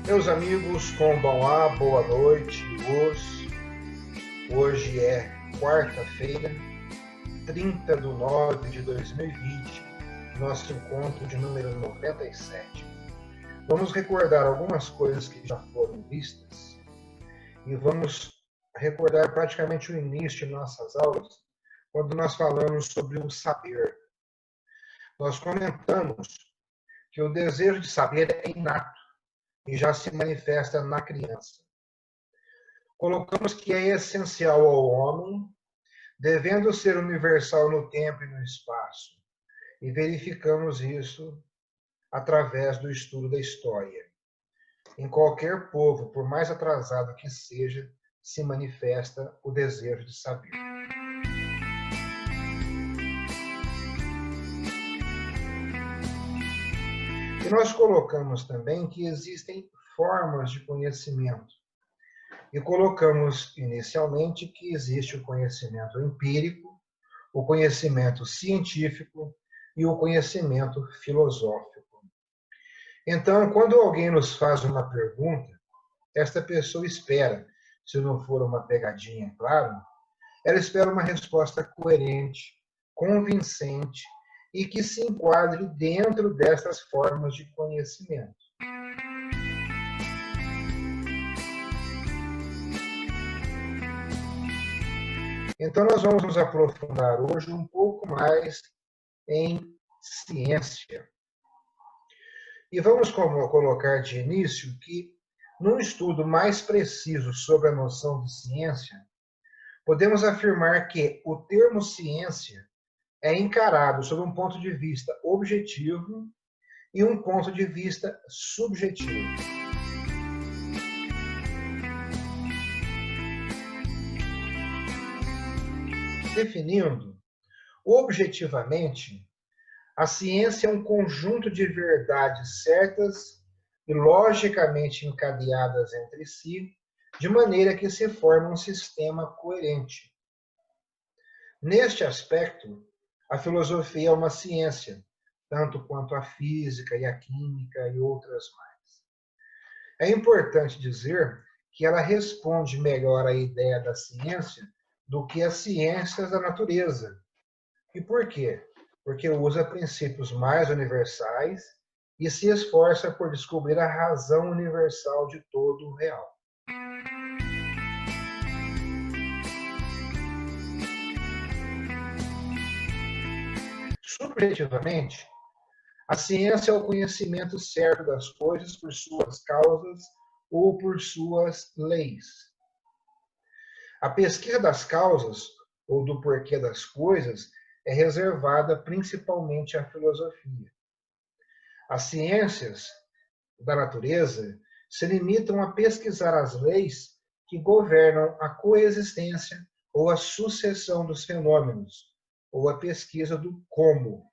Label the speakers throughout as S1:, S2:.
S1: Meus amigos, Konbanwa, boa noite. Hoje é quarta-feira, 30 de nove de 2020, nosso encontro de número 97. Vamos recordar algumas coisas que já foram vistas e vamos recordar praticamente o início de nossas aulas, quando nós falamos sobre o saber. Nós comentamos que o desejo de saber é inato e já se manifesta na criança. Colocamos que é essencial ao homem, devendo ser universal no tempo e no espaço, e verificamos isso através do estudo da história. Em qualquer povo, por mais atrasado que seja, se manifesta o desejo de saber. E nós colocamos também que existem formas de conhecimento. E colocamos inicialmente que existe o conhecimento empírico, o conhecimento científico e o conhecimento filosófico. Então, quando alguém nos faz uma pergunta, esta pessoa espera, se não for uma pegadinha, claro, ela espera uma resposta coerente, convincente e que se enquadre dentro dessas formas de conhecimento. Então, nós vamos nos aprofundar hoje um pouco mais em ciência. E vamos colocar de início que, num estudo mais preciso sobre a noção de ciência, podemos afirmar que o termo ciência é encarado sob um ponto de vista objetivo e um ponto de vista subjetivo. Definindo, objetivamente, a ciência é um conjunto de verdades certas e logicamente encadeadas entre si, de maneira que se forma um sistema coerente. Neste aspecto, a filosofia é uma ciência, tanto quanto a física e a química e outras mais. É importante dizer que ela responde melhor à ideia da ciência do que as ciências da natureza. E por quê? Porque usa princípios mais universais e se esforça por descobrir a razão universal de todo o real. Subjetivamente, a ciência é o conhecimento certo das coisas por suas causas ou por suas leis. A pesquisa das causas ou do porquê das coisas é reservada principalmente à filosofia. As ciências da natureza se limitam a pesquisar as leis que governam a coexistência ou a sucessão dos fenômenos, ou a pesquisa do como.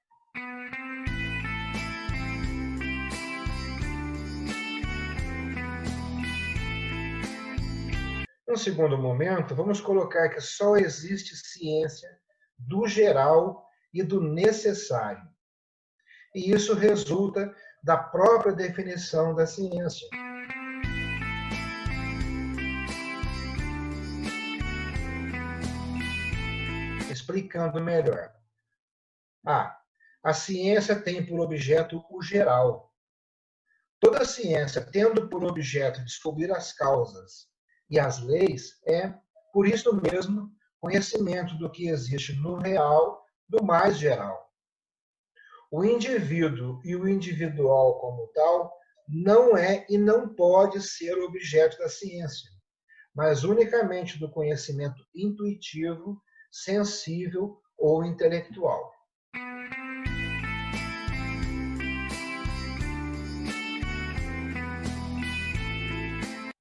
S1: Num segundo momento, vamos colocar que só existe ciência do geral e do necessário. E isso resulta da própria definição da ciência. Explicando melhor. A ciência tem por objeto o geral. Toda ciência, tendo por objeto descobrir as causas e as leis, é, por isso mesmo, conhecimento do que existe no real, do mais geral. O indivíduo e o individual como tal não é e não pode ser objeto da ciência, mas unicamente do conhecimento intuitivo, sensível ou intelectual.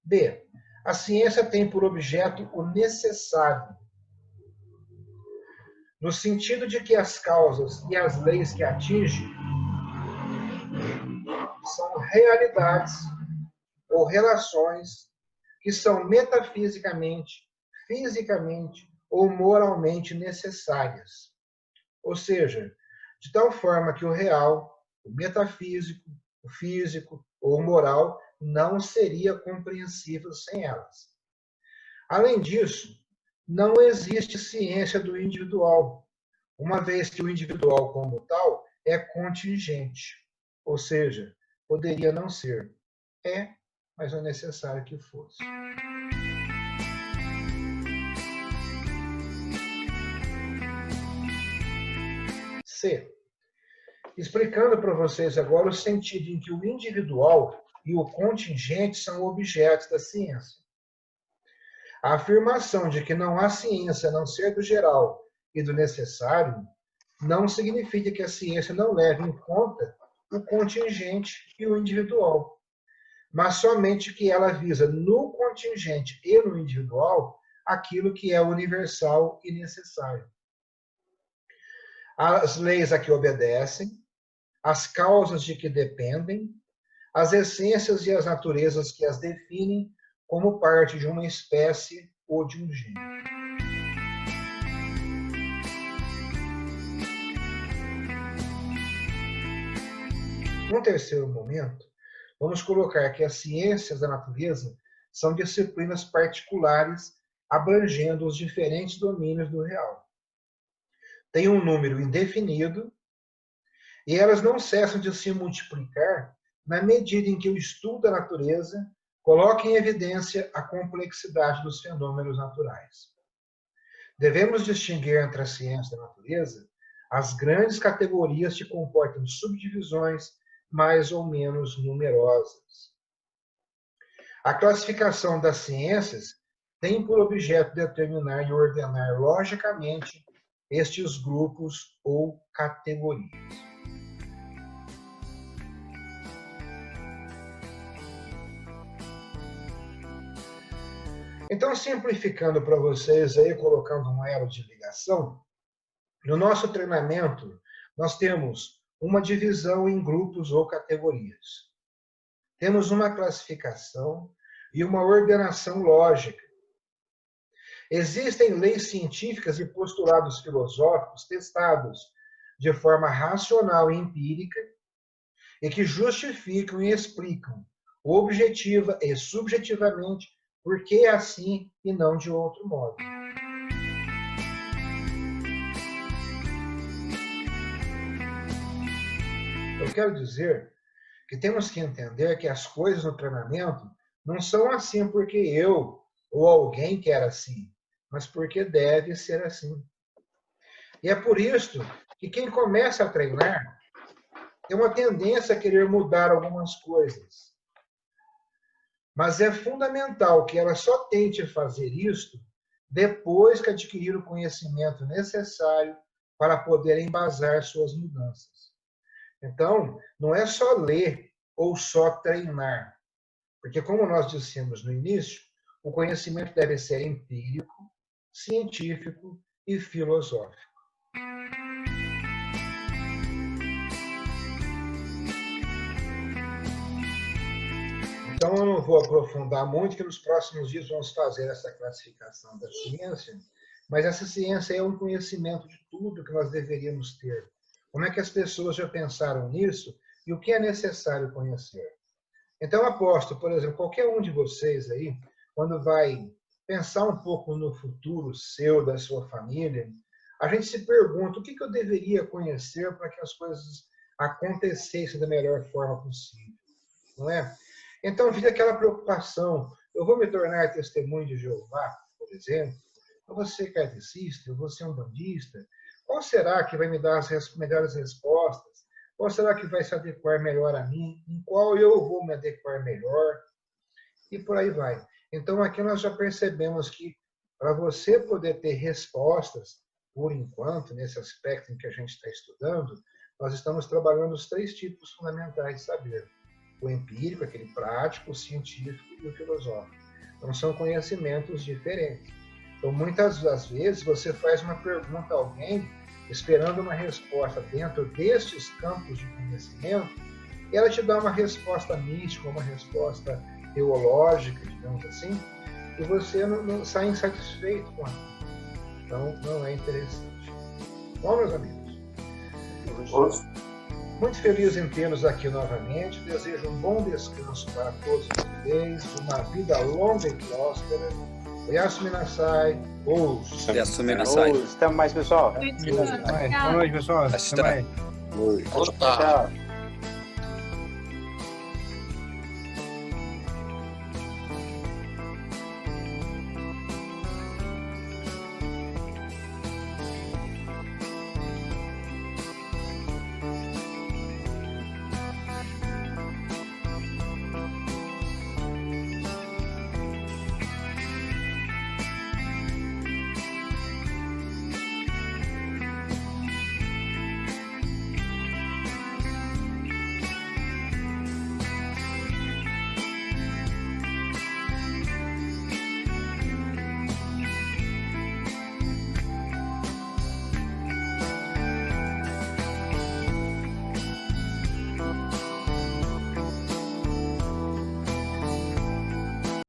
S1: B. A ciência tem por objeto o necessário, no sentido de que as causas e as leis que atinge são realidades ou relações que são metafisicamente, fisicamente ou moralmente necessárias. Ou seja, de tal forma que o real, o metafísico, o físico ou o moral não seria compreensível sem elas. Além disso, não existe ciência do individual, uma vez que o individual como tal é contingente, ou seja, poderia não ser. É, mas é necessário que fosse. C. Explicando para vocês agora o sentido em que o individual e o contingente são objetos da ciência. A afirmação de que não há ciência a não ser do geral e do necessário não significa que a ciência não leve em conta o contingente e o individual, mas somente que ela visa no contingente e no individual aquilo que é universal e necessário. As leis a que obedecem, as causas de que dependem, as essências e as naturezas que as definem como parte de uma espécie ou de um gênero. Num terceiro momento, vamos colocar que as ciências da natureza são disciplinas particulares abrangendo os diferentes domínios do real. Tem um número indefinido e elas não cessam de se multiplicar na medida em que o estudo da natureza coloca em evidência a complexidade dos fenômenos naturais. Devemos distinguir entre a ciência da natureza as grandes categorias que comportam subdivisões mais ou menos numerosas. A classificação das ciências tem por objeto determinar e ordenar logicamente estes grupos ou categorias. Então, simplificando para vocês aí, colocando um elo de ligação, no nosso treinamento, nós temos uma divisão em grupos ou categorias. Temos uma classificação e uma ordenação lógica. Existem leis científicas e postulados filosóficos testados de forma racional e empírica e que justificam e explicam objetiva e subjetivamente por que é assim e não de outro modo. Eu quero dizer que temos que entender que as coisas no treinamento não são assim porque eu ou alguém quer assim, mas porque deve ser assim. E é por isso que quem começa a treinar tem uma tendência a querer mudar algumas coisas. Mas é fundamental que ela só tente fazer isto depois que adquirir o conhecimento necessário para poder embasar suas mudanças. Então, não é só ler ou só treinar, porque como nós dissemos no início, o conhecimento deve ser empírico, científico e filosófico. Então, eu não vou aprofundar muito, que nos próximos dias vamos fazer essa classificação da ciência, mas essa ciência é um conhecimento de tudo que nós deveríamos ter. Como é que as pessoas já pensaram nisso e o que é necessário conhecer? Então, aposto, por exemplo, qualquer um de vocês aí, quando vai pensar um pouco no futuro seu, da sua família, a gente se pergunta o que eu deveria conhecer para que as coisas acontecessem da melhor forma possível, não é? Então, fica aquela preocupação, eu vou me tornar testemunho de Jeová, por exemplo, eu vou ser kardecista, eu vou ser um bandista, qual será que vai me dar as melhores respostas? Qual será que vai se adequar melhor a mim? Em qual eu vou me adequar melhor? E por aí vai. Então, aqui nós já percebemos que para você poder ter respostas, por enquanto, nesse aspecto em que a gente está estudando, nós estamos trabalhando os 3 tipos fundamentais de saber. O empírico, aquele prático, o científico e o filosófico. Então, são conhecimentos diferentes. Então, muitas das vezes, você faz uma pergunta a alguém, esperando uma resposta dentro destes campos de conhecimento, e ela te dá uma resposta mística, uma resposta teológica, digamos assim, e você não sai insatisfeito com aquilo. Então, não é interessante. Bom, meus amigos? Muito feliz em tê-los aqui novamente. Desejo um bom descanso para todos vocês, uma vida longa e próspera. Oyasumi Nasai.
S2: Oyasumi Nasai.
S3: Até mais, pessoal.
S4: Boa noite, pessoal. Até mais.
S3: Tchau.